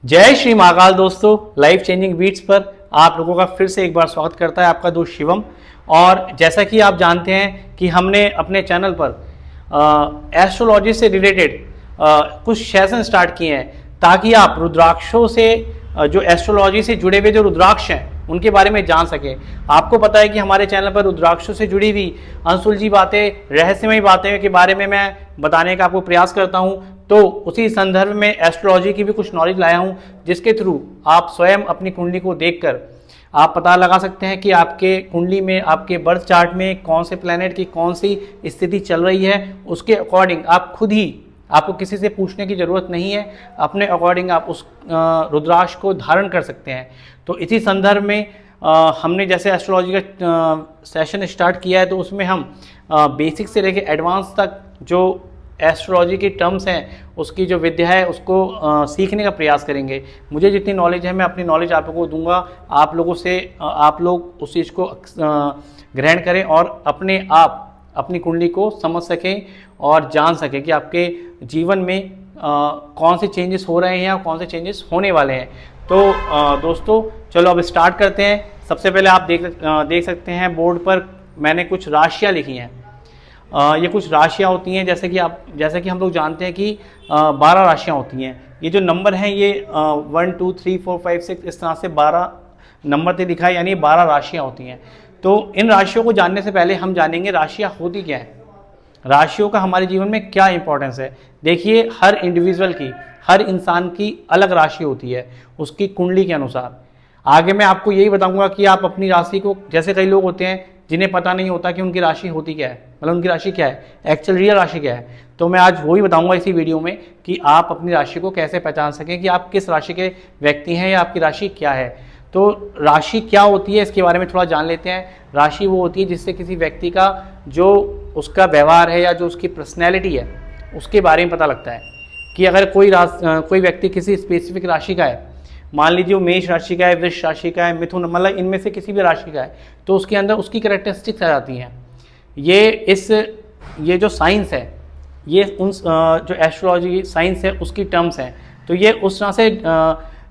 जय श्री महाकाल दोस्तों, life changing beats पर आप लोगों का फिर से एक बार स्वागत करता है आपका दोस्त शिवम। और जैसा कि आप जानते हैं कि हमने अपने चैनल पर एस्ट्रोलॉजी से रिलेटेड कुछ सेशन स्टार्ट किए हैं ताकि आप रुद्राक्षों से जो एस्ट्रोलॉजी से जुड़े हुए जो रुद्राक्ष हैं उनके बारे में जान सकें। आपको पता है कि हमारे चैनल पर रुद्राक्षों से जुड़ी हुई अनसुलझी बातें, रहस्यमयी बातें के बारे में मैं बताने का आपको प्रयास करता हूं। तो उसी संदर्भ में एस्ट्रोलॉजी की भी कुछ नॉलेज लाया हूं, जिसके थ्रू आप स्वयं अपनी कुंडली को देखकर आप पता लगा सकते हैं कि आपके कुंडली में, आपके बर्थ चार्ट में कौन से प्लैनेट की कौन सी स्थिति चल रही है। उसके अकॉर्डिंग आप खुद ही, आपको किसी से पूछने की ज़रूरत नहीं है, अपने अकॉर्डिंग आप उस रुद्राक्ष को धारण कर सकते हैं। तो इसी संदर्भ में हमने जैसे एस्ट्रोलॉजी का सेशन स्टार्ट किया है, तो उसमें हम बेसिक से लेकर एडवांस तक जो एस्ट्रोलॉजी की टर्म्स हैं, उसकी जो विद्या है उसको सीखने का प्रयास करेंगे। मुझे जितनी नॉलेज है मैं अपनी नॉलेज आप लोगों को दूंगा। आप लोगों से आप लोग उस चीज़ को ग्रहण करें और अपने आप अपनी कुंडली को समझ सकें और जान सकें कि आपके जीवन में कौन से चेंजेस हो रहे हैं और कौन से चेंजेस होने वाले हैं। तो दोस्तों चलो अब स्टार्ट करते हैं। सबसे पहले आप देख सकते हैं बोर्ड पर मैंने कुछ राशियाँ लिखी हैं। ये कुछ राशियाँ होती हैं, जैसे कि हम लोग जानते हैं कि 12 राशियाँ होती हैं। ये जो नंबर हैं ये 1 2 3 4 5 6 इस तरह से 12 नंबर से लिखा है, यानी 12 राशियाँ होती हैं। तो इन राशियों को जानने से पहले हम जानेंगे राशियाँ होती क्या हैं, राशियों का हमारे जीवन में क्या इंपॉर्टेंस है। देखिए, हर इंडिविजुअल की, हर इंसान की अलग राशि होती है उसकी कुंडली के अनुसार। आगे मैं आपको यही बताऊंगा कि आप अपनी राशि को, जैसे कई लोग होते हैं जिन्हें पता नहीं होता कि उनकी राशि होती क्या है, मतलब उनकी राशि क्या है, एक्चुअल रियल राशि क्या है। तो मैं आज वही बताऊंगा इसी वीडियो में कि आप अपनी राशि को कैसे पहचान सकें कि आप किस राशि के व्यक्ति हैं या आपकी राशि क्या है। तो राशि क्या होती है इसके बारे में थोड़ा जान लेते हैं। राशि वो होती है जिससे किसी व्यक्ति का जो उसका व्यवहार है या जो उसकी पर्सनैलिटी है उसके बारे में पता लगता है कि अगर कोई व्यक्ति किसी स्पेसिफिक राशि का है, मान लीजिए वो मेष राशि का है, वृष राशि का है, मिथुन, मतलब इनमें से किसी भी राशि का है, तो उसके अंदर उसकी कैरेक्टरिस्टिक्स आ जाती हैं। ये जो साइंस है, ये उन जो एस्ट्रोलॉजी साइंस है उसकी टर्म्स हैं। तो ये उस तरह से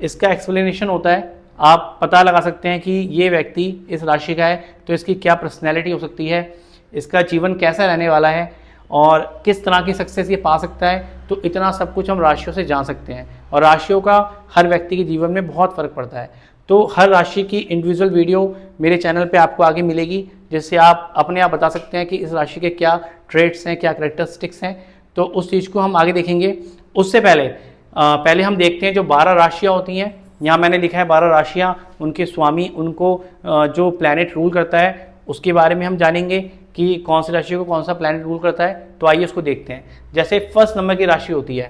इसका एक्सप्लेनेशन होता है। आप पता लगा सकते हैं कि ये व्यक्ति इस राशि का है तो इसकी क्या पर्सनैलिटी हो सकती है, इसका जीवन कैसा रहने वाला है और किस तरह की सक्सेस ये पा सकता है। तो इतना सब कुछ हम राशियों से जान सकते हैं और राशियों का हर व्यक्ति के जीवन में बहुत फ़र्क पड़ता है। तो हर राशि की इंडिविजुअल वीडियो मेरे चैनल पे आपको आगे मिलेगी, जिससे आप अपने आप बता सकते हैं कि इस राशि के क्या ट्रेट्स हैं, क्या कैरेक्टरिस्टिक्स हैं। तो उस चीज़ को हम आगे देखेंगे। उससे पहले हम देखते हैं जो 12 राशियाँ होती हैं। यहाँ मैंने लिखा है 12 राशियाँ, उनके स्वामी, उनको जो प्लैनेट रूल करता है उसके बारे में हम जानेंगे कि कौन सी राशि को कौन सा प्लैनेट रूल करता है। तो आइए उसको देखते हैं। जैसे फर्स्ट नंबर की राशि होती है,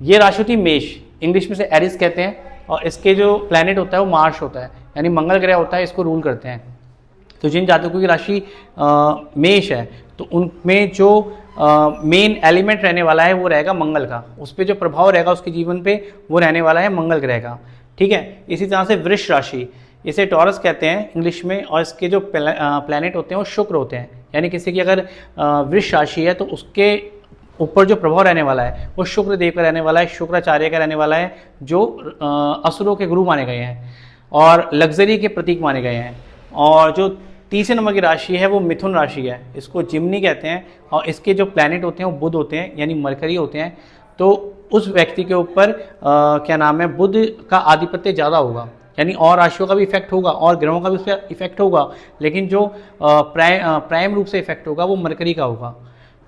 ये राशि होती है मेष, इंग्लिश में से एरिस कहते हैं, और इसके जो प्लैनेट होता है वो मार्स होता है, यानी मंगल ग्रह होता है, इसको रूल करते हैं। तो जिन जातकों की राशि मेष है तो उनमें जो मेन एलिमेंट रहने वाला है वो रहेगा मंगल का, उस पर जो प्रभाव रहेगा उसके जीवन पे वो रहने वाला है मंगल ग्रह का। ठीक है। इसी तरह से वृष राशि, इसे टॉरस कहते हैं इंग्लिश में, और इसके जो प्लैनेट होते हैं वो शुक्र होते हैं। यानी किसी की अगर वृष राशि है तो उसके ऊपर जो प्रभाव रहने वाला है वो शुक्र देव का रहने वाला है, शुक्राचार्य का रहने वाला है, जो असुरों के गुरु माने गए हैं और लग्जरी के प्रतीक माने गए हैं। और जो तीसरे नंबर की राशि है वो मिथुन राशि है, इसको जिमनी कहते हैं, और इसके जो प्लैनेट होते हैं वो बुध होते हैं, यानी मरकरी होते हैं। तो उस व्यक्ति के ऊपर क्या नाम है, बुध का आधिपत्य ज़्यादा होगा, यानी और राशियों का भी इफेक्ट होगा और ग्रहों का भी उस पर इफेक्ट होगा, लेकिन जो प्राइम रूप से इफेक्ट होगा वो मरकरी का होगा।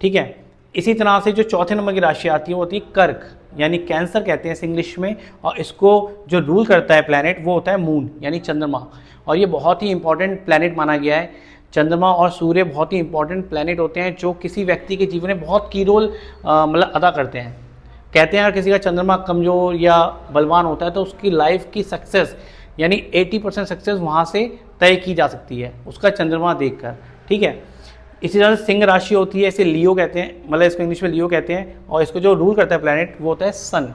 ठीक है। इसी तरह से जो चौथे नंबर की राशि आती है वो होती है कर्क, यानी कैंसर कहते हैं इस इंग्लिश में, और इसको जो रूल करता है प्लैनेट वो होता है मून, यानी चंद्रमा। और ये बहुत ही इंपॉर्टेंट प्लैनेट माना गया है। चंद्रमा और सूर्य बहुत ही इंपॉर्टेंट प्लैनेट होते हैं जो किसी व्यक्ति के जीवन में बहुत की रोल मतलब अदा करते हैं। कहते हैं अगर किसी का चंद्रमा कमज़ोर या बलवान होता है तो उसकी लाइफ की सक्सेस, यानी 80% सक्सेस वहाँ से तय की जा सकती है उसका चंद्रमा देखकर। ठीक है। इसी तरह से सिंह राशि होती है, इसे लियो कहते हैं, मतलब इसको इंग्लिश में लियो कहते हैं, और इसको जो रूल करता है प्लैनेट वो होता है सन,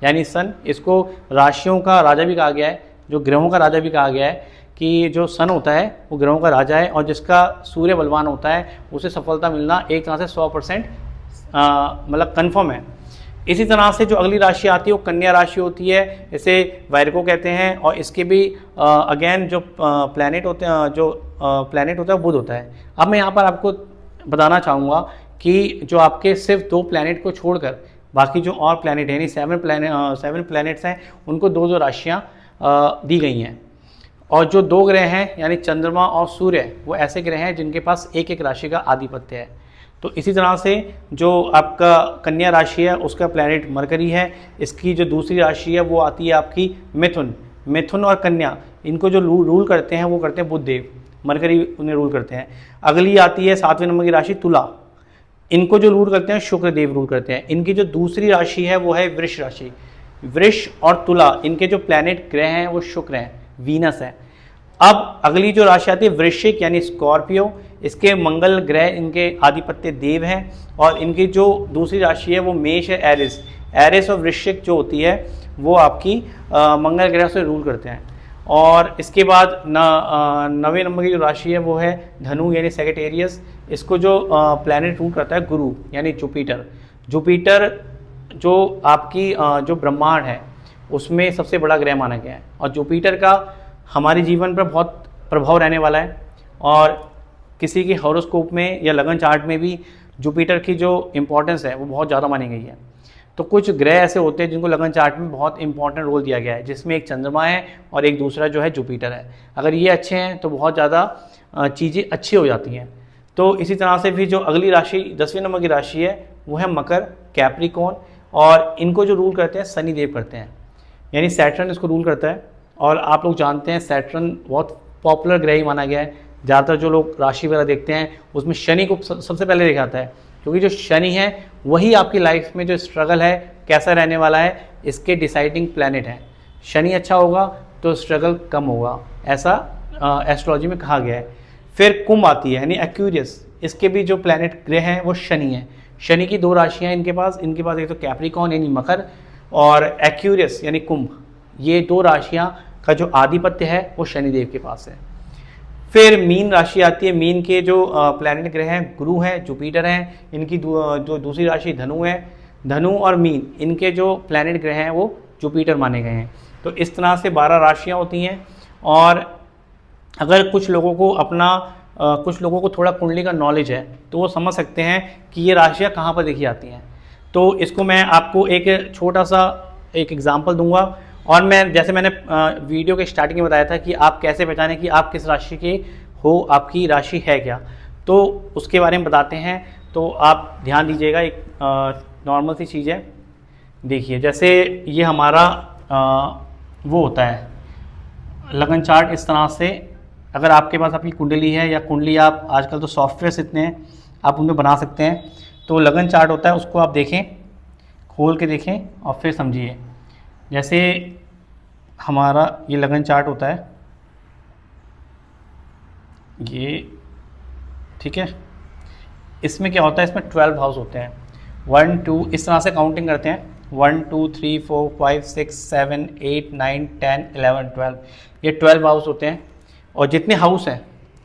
यानी सन। इसको राशियों का राजा भी कहा गया है, जो ग्रहों का राजा भी कहा गया है, कि जो सन होता है वो ग्रहों का राजा है, और जिसका सूर्य बलवान होता है उसे सफलता मिलना एक तरह से 100% मतलब कन्फर्म है। इसी तरह से जो अगली राशि आती है वो कन्या राशि होती है, इसे वायरको कहते हैं, और इसके भी अगेन जो प्लैनेट होते हैं, जो प्लैनेट होता है वो बुध होता है। अब मैं यहाँ पर आपको बताना चाहूँगा कि जो आपके सिर्फ 2 प्लैनेट को छोड़कर बाकी जो और प्लैनेट है, यानी 7 प्लैनेट्स हैं, उनको 2 राशियाँ दी गई हैं। और जो 2 ग्रह हैं यानी चंद्रमा और सूर्य, वो ऐसे ग्रह हैं जिनके पास एक एक राशि का आधिपत्य है। तो इसी तरह से जो आपका कन्या राशि है उसका प्लैनेट मरकरी है। इसकी जो दूसरी राशि है वो आती है आपकी मिथुन। मिथुन और कन्या, इनको जो रूल करते हैं वो करते हैं बुध देव, मरकरी उन्हें रूल करते हैं। अगली आती है 7वें नंबर की राशि तुला, इनको जो रूल करते हैं शुक्र देव रूल करते हैं। इनकी जो दूसरी राशि है वो है वृष राशि। वृष और तुला, इनके जो प्लैनेट ग्रह हैं वो शुक्र हैं, वीनस है। अब अगली जो राशि आती है वृश्चिक यानी स्कॉर्पियो, इसके मंगल ग्रह इनके आधिपत्य देव हैं। और इनकी जो दूसरी राशि है वो मेष है, एरिस। एरिस और वृश्चिक जो होती है वो आपकी मंगल ग्रह से रूल करते हैं। और इसके बाद 9वें नंबर की जो राशि है वो है धनु यानी सेजिटेरियस। इसको जो प्लैनेट रूल करता है गुरु यानी जुपिटर। जुपिटर जो आपकी जो ब्रह्मांड है उसमें सबसे बड़ा ग्रह माना गया है, और जुपिटर का हमारे जीवन पर बहुत प्रभाव रहने वाला है। और किसी के हॉरोस्कोप में या लगन चार्ट में भी जुपिटर की जो इम्पोर्टेंस है वो बहुत ज़्यादा मानी गई है। तो कुछ ग्रह ऐसे होते हैं जिनको लगन चार्ट में बहुत इंपॉर्टेंट रोल दिया गया है, जिसमें एक चंद्रमा है और एक दूसरा जो है जुपिटर है। अगर ये अच्छे हैं तो बहुत ज़्यादा चीज़ें अच्छी हो जाती हैं। तो इसी तरह से भी जो अगली राशि 10वें नंबर की राशि है वो है मकर, कैप्रिकॉर्न, और इनको जो रूल करते हैं शनि देव करते हैं, यानी सैटर्न इसको रूल करता है। और आप लोग जानते हैं सैटर्न बहुत पॉपुलर ग्रह ही माना गया है। ज़्यादातर जो लोग राशि वगैरह देखते हैं उसमें शनि को सबसे पहले देखा जाता है, क्योंकि जो शनि है वही आपकी लाइफ में जो स्ट्रगल है कैसा रहने वाला है इसके डिसाइडिंग प्लैनेट है। शनि अच्छा होगा तो स्ट्रगल कम होगा, ऐसा एस्ट्रोलॉजी में कहा गया है। फिर कुंभ आती है यानी एक्वेरियस, इसके भी जो प्लैनेट ग्रह हैं वो शनि है। शनि की 2 राशियाँ इनके पास एक तो कैप्रिकॉर्न यानी मकर और एक्वेरियस यानी कुंभ। ये 2 राशियाँ का जो आधिपत्य है वो शनिदेव के पास है। फिर मीन राशि आती है। मीन के जो प्लैनेट ग्रह हैं गुरु हैं, जुपिटर हैं। इनकी जो दूसरी राशि धनु है। धनु और मीन, इनके जो प्लैनेट ग्रह हैं वो जुपिटर माने गए हैं। तो इस तरह से 12 राशियाँ होती हैं। और अगर कुछ लोगों को थोड़ा कुंडली का नॉलेज है तो वो समझ सकते हैं कि ये राशियाँ कहाँ पर देखी जाती हैं। तो इसको मैं आपको एक छोटा सा एक एग्जाम्पल दूंगा। और जैसे मैंने वीडियो के स्टार्टिंग में बताया था कि आप कैसे पहचानें कि आप किस राशि के हो, आपकी राशि है क्या, तो उसके बारे में बताते हैं। तो आप ध्यान दीजिएगा, एक नॉर्मल सी चीज़ है। देखिए जैसे ये हमारा वो होता है लगन चार्ट। इस तरह से अगर आपके पास आपकी कुंडली है या कुंडली, आप आजकल तो सॉफ्टवेयर्स इतने हैं आप उनमें बना सकते हैं। तो लगन चार्ट होता है, उसको आप देखें, खोल के देखें और फिर समझिए। जैसे हमारा ये लगन चार्ट होता है, ये ठीक है। इसमें क्या होता है, इसमें 12 हाउस होते हैं। 1 2 इस तरह से काउंटिंग करते हैं, 1 2 3 4 5 6 7 8 9 10 11 12, ये 12 हाउस होते हैं। और जितने हाउस हैं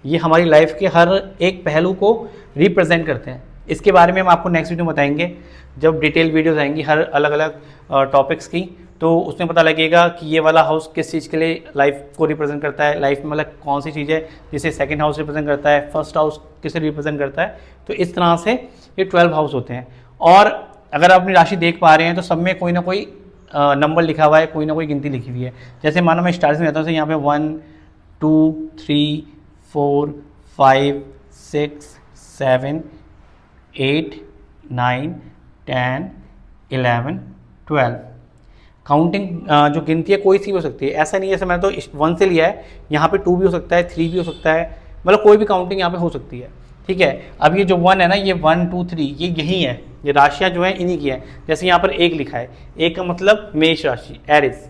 ये हमारी लाइफ के हर एक पहलू को रिप्रेजेंट करते हैं। इसके बारे में हम आपको नेक्स्ट वीडियो में बताएंगे, जब डिटेल वीडियोस आएंगी हर अलग अलग टॉपिक्स की, तो उसमें पता लगेगा कि ये वाला हाउस किस चीज़ के लिए लाइफ को रिप्रेजेंट करता है। लाइफ में मतलब कौन सी चीज़ है जिसे सेकंड हाउस रिप्रेजेंट करता है, फर्स्ट हाउस किसे रिप्रेजेंट करता है। तो इस तरह से ये 12 हाउस होते हैं। और अगर आप अपनी राशि देख पा रहे हैं तो सब में कोई ना कोई नंबर लिखा हुआ है, कोई ना कोई गिनती लिखी हुई है। जैसे मानो मैं स्टार्टिंग में रहता हूँ, यहाँ पे 1 2 3 4 5 6 7 8 9 10 11 12। काउंटिंग जो गिनती है कोई सी भी हो सकती है, ऐसा नहीं है जैसे मैंने तो 1 से लिया है, यहाँ पे 2 भी हो सकता है, 3 भी हो सकता है, मतलब कोई भी काउंटिंग यहाँ पे हो सकती है। ठीक है, अब ये जो 1 है ना, ये 1 2 3 ये यही है, ये राशियाँ जो है इन्हीं की है। जैसे यहाँ पर 1 लिखा है, 1 का मतलब मेष राशि एरिस,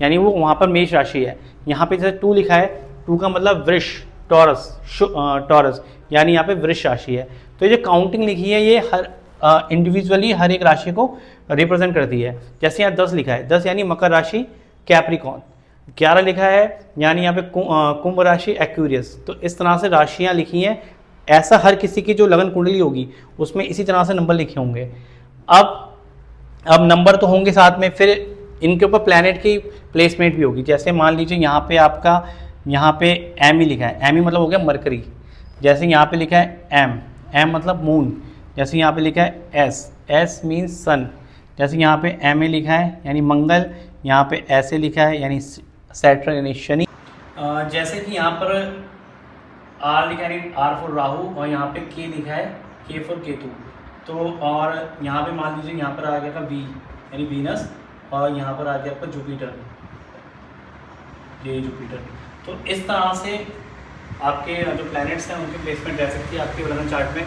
यानी वो वहाँ पर मेष राशि है। यहाँ पे जैसे 2 लिखा है, 2 का मतलब वृष टॉरस, यानी यहाँ पे वृष राशि है। तो ये जो काउंटिंग लिखी है ये हर इंडिविजुअली हर एक राशि को रिप्रेजेंट करती है। जैसे यहाँ 10 लिखा है, 10 यानी मकर राशि कैप्रिकॉर्न, 11 लिखा है यानी यहाँ पे कुंभ राशि एक्वेरियस। तो इस तरह से राशियाँ लिखी हैं। ऐसा हर किसी की जो लगन कुंडली होगी उसमें इसी तरह से नंबर लिखे होंगे। अब अब नंबर तो होंगे साथ में, फिर इनके ऊपर प्लैनेट की प्लेसमेंट भी होगी। जैसे मान लीजिए यहाँ पे आपका, यहाँ पे एम ही लिखा है, एम ही मतलब हो गया मरकरी। जैसे यहाँ पे लिखा है एम, एम मतलब मून। जैसे यहाँ पे लिखा है एस, एस मीन्स सन। जैसे यहाँ पे एम ए लिखा है यानी मंगल, यहाँ पे ऐसे लिखा है यानी सैटर्न यानी शनि। जैसे कि यहाँ पर आर लिखा है यानी आर फॉर राहु, और यहाँ पे के लिखा है के फॉर केतु। तो और यहाँ पे मान लीजिए यहाँ पर आ गया था वी यानी वीनस, और यहाँ पर आ गया आपका जुपिटर, ये जुपिटर। तो इस तरह से आपके जो प्लैनेट्स हैं उनकी प्लेसमेंट रह सकती है आपके लग्न चार्ट में।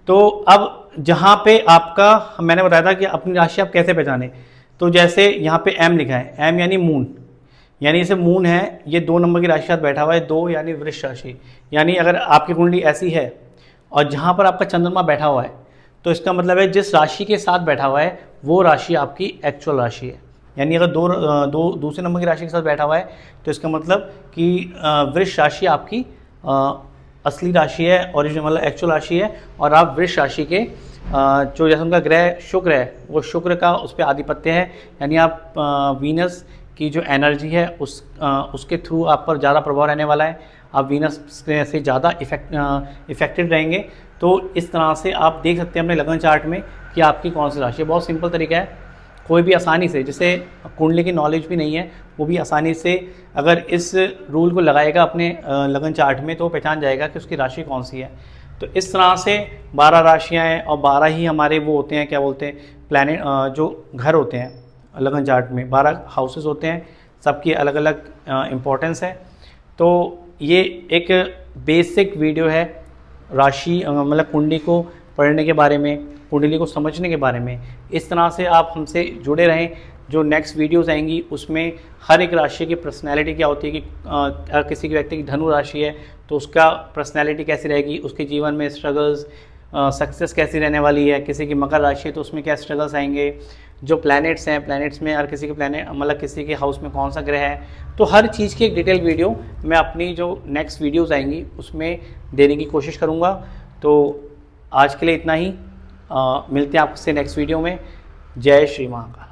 तो अब जहाँ पे आपका, मैंने बताया था कि अपनी राशि आप कैसे पहचाने। तो जैसे यहाँ पे एम लिखा है, एम यानी मून, यानी इसे मून है, ये 2 नंबर की राशि के साथ बैठा हुआ है, 2 यानी वृष राशि। यानी अगर आपकी कुंडली ऐसी है और जहाँ पर आपका चंद्रमा बैठा हुआ है, तो इसका मतलब है जिस राशि के साथ बैठा हुआ है वो राशि आपकी एक्चुअल राशि है। यानी अगर दूसरे नंबर की राशि के साथ बैठा हुआ है तो इसका मतलब कि वृष राशि आपकी असली राशि है, ओरिजिनल मतलब एक्चुअल राशि है। और आप वृष राशि के जो जैसे उनका ग्रह शुक्र है, वो शुक्र का उस पर आधिपत्य है, यानी आप वीनस की जो एनर्जी है उसके थ्रू आप पर ज़्यादा प्रभाव रहने वाला है। आप वीनस से ज़्यादा इफेक्टेड रहेंगे। तो इस तरह से आप देख सकते हैं अपने लगन चार्ट में कि आपकी कौन सी राशि है। बहुत सिंपल तरीका है, कोई भी आसानी से, जिसे कुंडली की नॉलेज भी नहीं है, वो भी आसानी से अगर इस रूल को लगाएगा अपने लगन चार्ट में तो पहचान जाएगा कि उसकी राशि कौन सी है। तो इस तरह से 12 राशियाँ हैं और 12 ही हमारे वो होते हैं, क्या बोलते हैं, प्लैनेट, जो घर होते हैं लगन चार्ट में 12 हाउसेस होते हैं, सबकी अलग अलग इम्पोर्टेंस है। तो ये एक बेसिक वीडियो है राशि मतलब कुंडली को पढ़ने के बारे में, कुंडली को समझने के बारे में। इस तरह से आप हमसे जुड़े रहें। जो नेक्स्ट वीडियोस आएंगी उसमें हर एक राशि की पर्सनैलिटी क्या होती है, कि अगर किसी के व्यक्ति की धनु राशि है तो उसका पर्सनैलिटी कैसी रहेगी, उसके जीवन में स्ट्रगल्स, सक्सेस कैसी रहने वाली है। किसी की मकर राशि है तो उसमें क्या स्ट्रगल्स आएंगे। जो प्लैनेट्स हैं, प्लैनेट्स में हर किसी के प्लैनेट मतलब किसी के हाउस में कौन सा ग्रह है, तो हर चीज़ की एक डिटेल वीडियो मैं अपनी जो नेक्स्ट वीडियोस आएंगी उसमें देने की कोशिश करूँगा। तो आज के लिए इतना ही, मिलते हैं आपसे नेक्स्ट वीडियो में। जय श्री महाकाल।